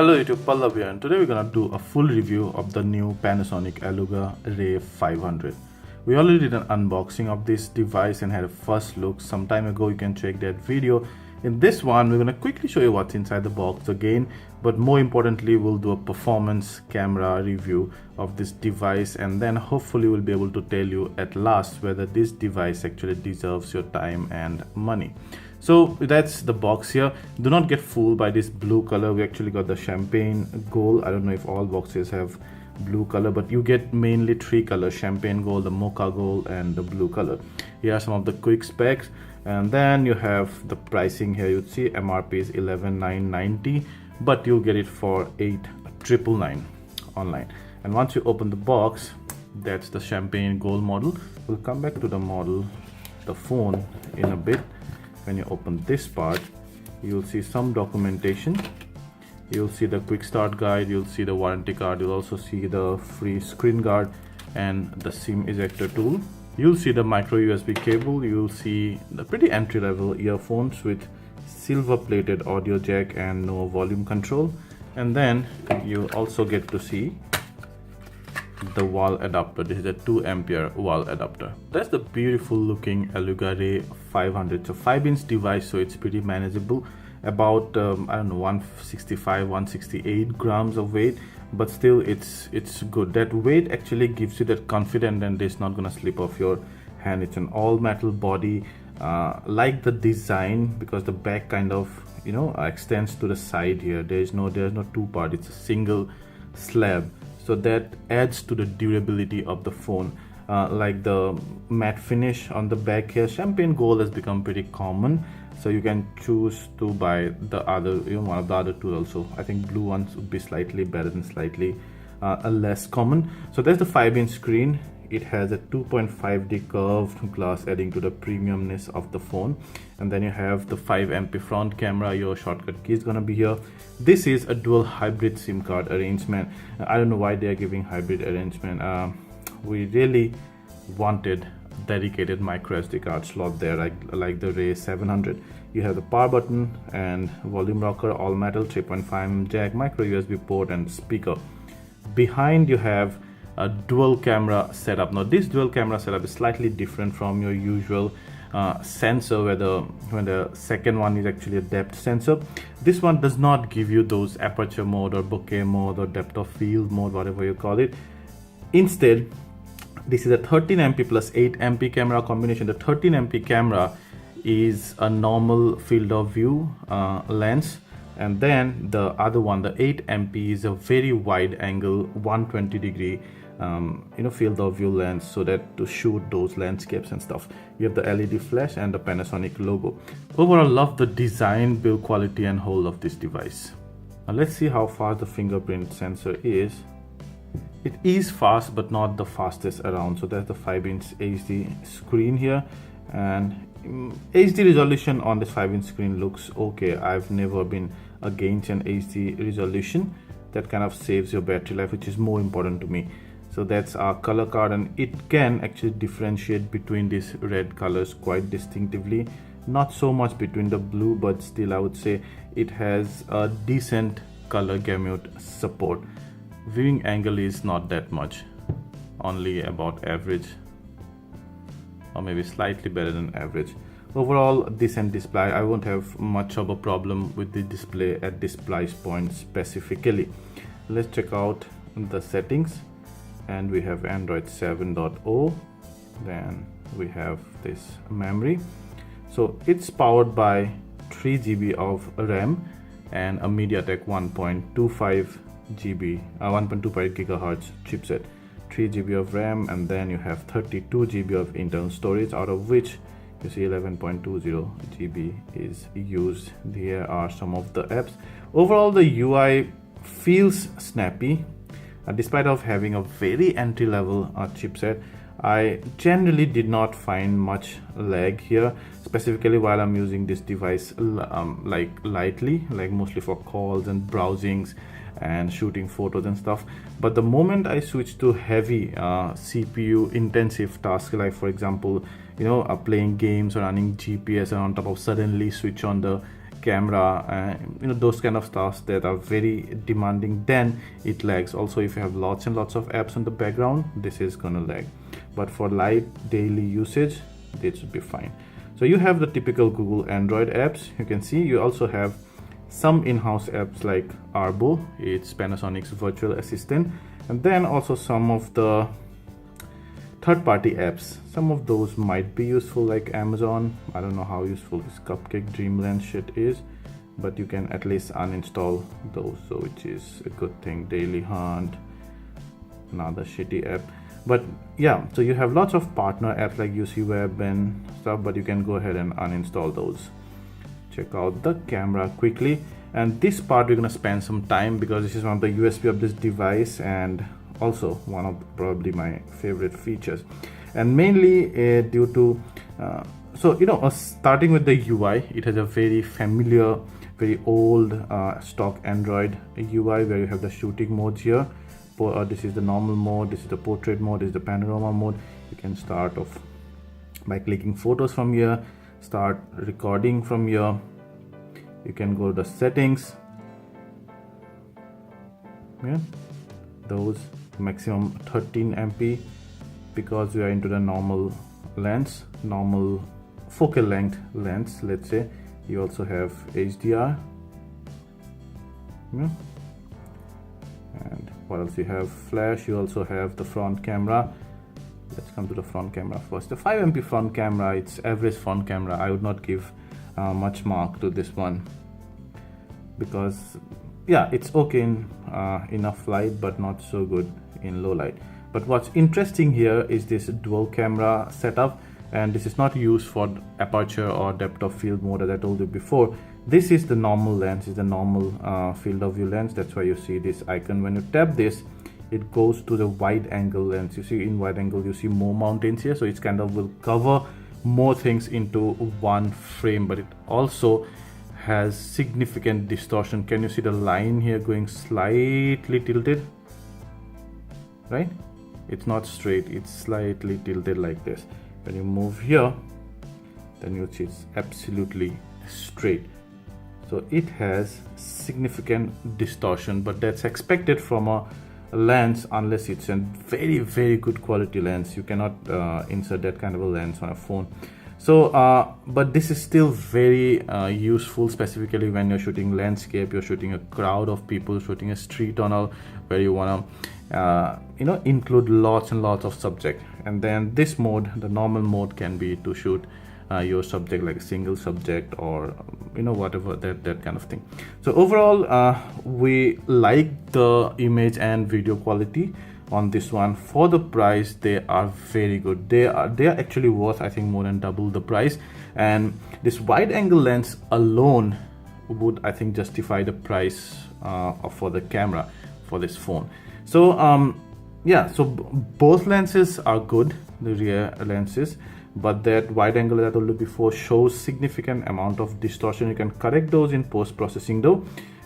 Hello YouTube, Pallav here, and today we're gonna do a full review of the new Panasonic Eluga Ray 500. We already did an unboxing of this device and had a first look some time ago. You can check that video. In this one, we're gonna quickly show you what's inside the box again, but more importantly, we'll do a performance camera review of this device, and then hopefully we'll be able to tell you at last whether this device actually deserves your time and money. So that's the box here. Do not get fooled by this blue color. We actually got the champagne gold. I don't know if all boxes have blue color, but you get mainly three colors: champagne gold, the mocha gold, and the blue color. Here are some of the quick specs, and then you have the pricing here. You'd see MRP is 11,990, but you'll get it for 8,999 online. And once you open the box, that's the champagne gold model. We'll come back to the model, the phone, in a bit. When you open this part, you'll see some documentation. You'll see the quick start guide, you'll see the warranty card, you'll also see the free screen guard and the SIM ejector tool. You'll see the micro USB cable, you'll see the pretty entry-level earphones with silver plated audio jack and no volume control. And then you also get to see the wall adapter. This is a 2 ampere wall adapter. That's the beautiful looking Eluga Ray 500. So 5-inch device, so it's pretty manageable. About I don't know, 165 168 grams of weight, but still it's good. That weight actually gives you that confidence and it's not gonna slip off your hand. It's an all metal body. Like the design, because the back kind of extends to the side here. There's no two part, it's a single slab. So that adds to the durability of the phone. Like the matte finish on the back here, champagne gold has become pretty common, so you can choose to buy the other, one of the other two also. I think blue ones would be slightly better and slightly less common. So there's the 5-inch screen. It has a 2.5D curved glass, adding to the premiumness of the phone. And then you have the 5MP front camera. Your shortcut key is gonna be here. This is a dual hybrid SIM card arrangement. I don't know why they are giving hybrid arrangement. We really wanted dedicated micro SD card slot there, like the Ray 700. You have the power button and volume rocker, all metal, 3.5mm jack, micro USB port, and speaker. Behind you have a dual camera setup. Now this dual camera setup is slightly different from your usual sensor, when the second one is actually a depth sensor. This one does not give you those aperture mode or bokeh mode or depth of field mode, whatever you call it. Instead, this is a 13MP plus 8MP camera combination. The 13MP camera is a normal field of view lens, and then the other one, the 8MP, is a very wide angle 120 degree field of view lens, so that to shoot those landscapes and stuff. You have the LED flash and the Panasonic logo. Overall, love the design, build quality, and hold of this device. Now let's see how fast the fingerprint sensor is. It is fast, but not the fastest around. So that's the 5-inch HD screen here, and HD resolution on this 5-inch screen looks okay. I've never been against an HD resolution. That kind of saves your battery life, which is more important to me. So that's our color card, and it can actually differentiate between these red colors quite distinctively. Not so much between the blue, but still I would say it has a decent color gamut support. Viewing angle is not that much, only about average, or maybe slightly better than average. Overall, decent display. I won't have much of a problem with the display at this price point specifically. Let's check out the settings, and we have Android 7.0. Then we have this memory. So it's powered by 3 GB of RAM and a MediaTek 1.25 GHz chipset. 3 GB of RAM, and then you have 32 GB of internal storage, out of which you see 11.20 GB is used. Here are some of the apps. Overall, the UI feels snappy. Despite of having a very entry-level chipset, I generally did not find much lag here, specifically while I'm using this device lightly, like mostly for calls and browsings and shooting photos and stuff. But the moment I switch to heavy CPU intensive tasks, like for example playing games or running GPS, and on top of suddenly switch on the camera, those kind of stuff that are very demanding, then it lags. Also, if you have lots and lots of apps on the background, this is gonna lag. But for light daily usage, this should be fine. So you have the typical Google Android apps. You can see you also have some in-house apps like Arbo, it's Panasonic's virtual assistant, and then also some of the third-party apps. Some of those might be useful, like Amazon. I don't know how useful this Cupcake Dreamland shit is, but you can at least uninstall those, so which is a good thing. Daily Hunt, another shitty app. But yeah, so you have lots of partner apps like UC Web and stuff, but you can go ahead and uninstall those. Check out the camera quickly, and this part we're gonna spend some time because this is one of the USP of this device and also one of probably my favorite features, and mainly due to starting with the UI. It has a very familiar, very old stock Android UI where you have the shooting modes here. This is the normal mode, this is the portrait mode, this is the panorama mode. You can start off by clicking photos from here, start recording from here. You can go to the settings, those maximum 13 MP because we are into the normal lens, normal focal length lens, let's say. You also have HDR, and what else you have? Flash. You also have the front camera. Let's come to the front camera first. The 5 MP front camera, it's average front camera. I would not give much mark to this one because yeah, it's okay in enough light but not so good in low light. But what's interesting here is this dual camera setup, and this is not used for aperture or depth of field mode as I told you before. This is the normal lens, is the normal field of view lens. That's why you see this icon. When you tap this, it goes to the wide angle lens. You see in wide angle you see more mountains here, so it's kind of will cover more things into one frame, but it also has significant distortion. Can you see the line here going slightly tilted, right? It's not straight, it's slightly tilted like this. When you move here, then you'll see it's absolutely straight. So it has significant distortion, but that's expected from a lens unless it's a very, very good quality lens. You cannot insert that kind of a lens on a phone. So but this is still very useful, specifically when you're shooting landscape, you're shooting a crowd of people, shooting a street tunnel where you want to include lots and lots of subject. And then this mode, the normal mode, can be to shoot your subject like a single subject or whatever, that kind of thing. So overall we like the image and video quality on this one. For the price, they are very good. They are actually worth, I think, more than double the price, and this wide angle lens alone would, I think, justify the price for the camera for this phone. So yeah, so both lenses are good, the rear lenses, but that wide angle that I told you before shows significant amount of distortion. You can correct those in post-processing though,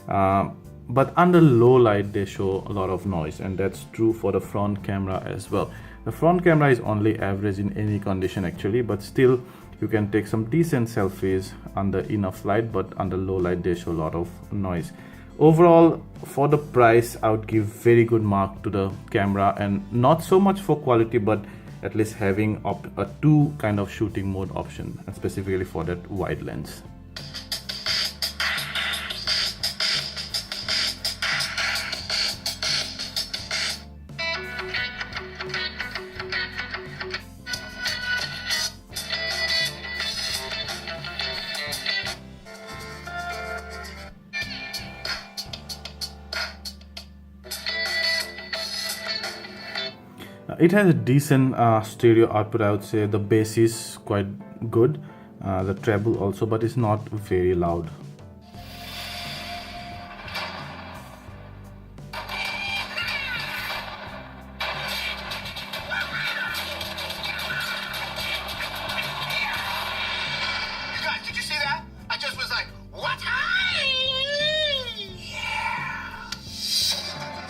but under low light they show a lot of noise, and that's true for the front camera as well. The front camera is only average in any condition actually, but still you can take some decent selfies under enough light, but under low light they show a lot of noise. Overall, for the price, I would give very good mark to the camera, and not so much for quality, but at least having a two kind of shooting mode option, and specifically for that wide lens. It has a decent stereo output, I would say. The bass is quite good, the treble also, but it's not very loud. Did you see that? I just was like, what?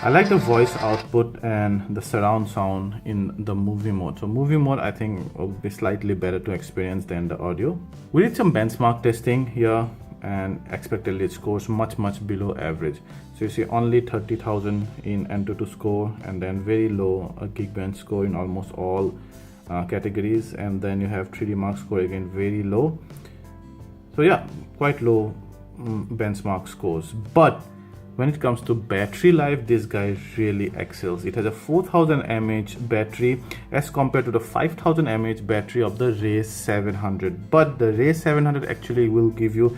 I like the voice output and the surround sound in the movie mode. So movie mode, I think, will be slightly better to experience than the audio. We did some benchmark testing here, and expectedly it scores much below average. So you see only 30,000 in AnTuTu score, and then very low Geekbench score in almost all categories, and then you have 3D Mark score again very low. So yeah, quite low benchmark scores. But when it comes to battery life, this guy really excels. It has a 4000 mAh battery as compared to the 5000 mAh battery of the Ray 700. But the Ray 700 actually will give you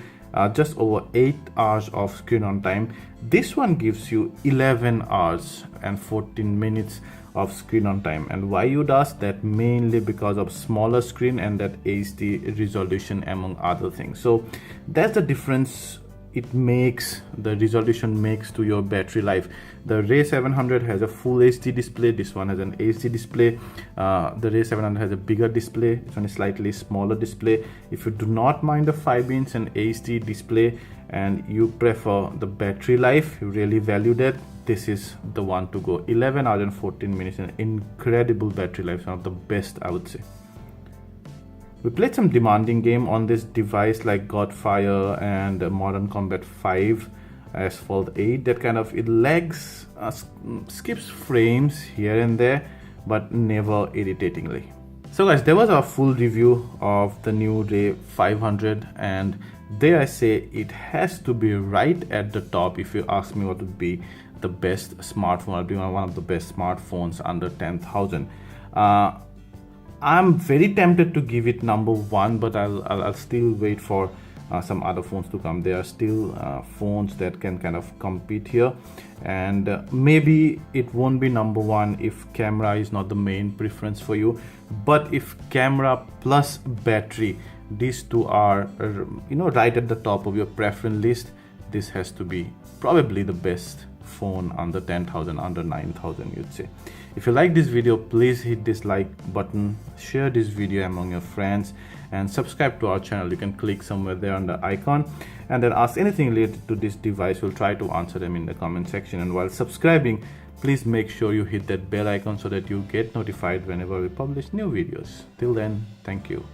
just over 8 hours of screen on time. This one gives you 11 hours and 14 minutes of screen on time. And why you does that? Mainly because of smaller screen and that HD resolution, among other things. So that's the difference it makes, the resolution makes to your battery life. The Ray 700 has a full HD display. This one has an HD display. The Ray 700 has a bigger display. This one is slightly smaller display. If you do not mind the 5-inch and HD display and you prefer the battery life, you really value that, this is the one to go. 11 hours and 14 minutes, an incredible battery life, one of the best, I would say. We played some demanding game on this device like Godfire and Modern Combat 5, Asphalt 8. That kind of, it lags, skips frames here and there, but never irritatingly. So guys, there was a full review of the new Ray 500, and there I say it has to be right at the top. If you ask me what would be the best smartphone, I'll be one of the best smartphones under 10,000. I'm very tempted to give it number 1, but I'll still wait for some other phones to come. There are still phones that can kind of compete here, and maybe it won't be number 1 if camera is not the main preference for you. But if camera plus battery, these two are right at the top of your preference list, this has to be probably the best phone under 10,000, under 9,000, you'd say. If you like this video, please hit this like button, share this video among your friends, and subscribe to our channel. You can click somewhere there on the icon and then ask anything related to this device. We'll try to answer them in the comment section. And while subscribing, please make sure you hit that bell icon so that you get notified whenever we publish new videos. Till then, thank you.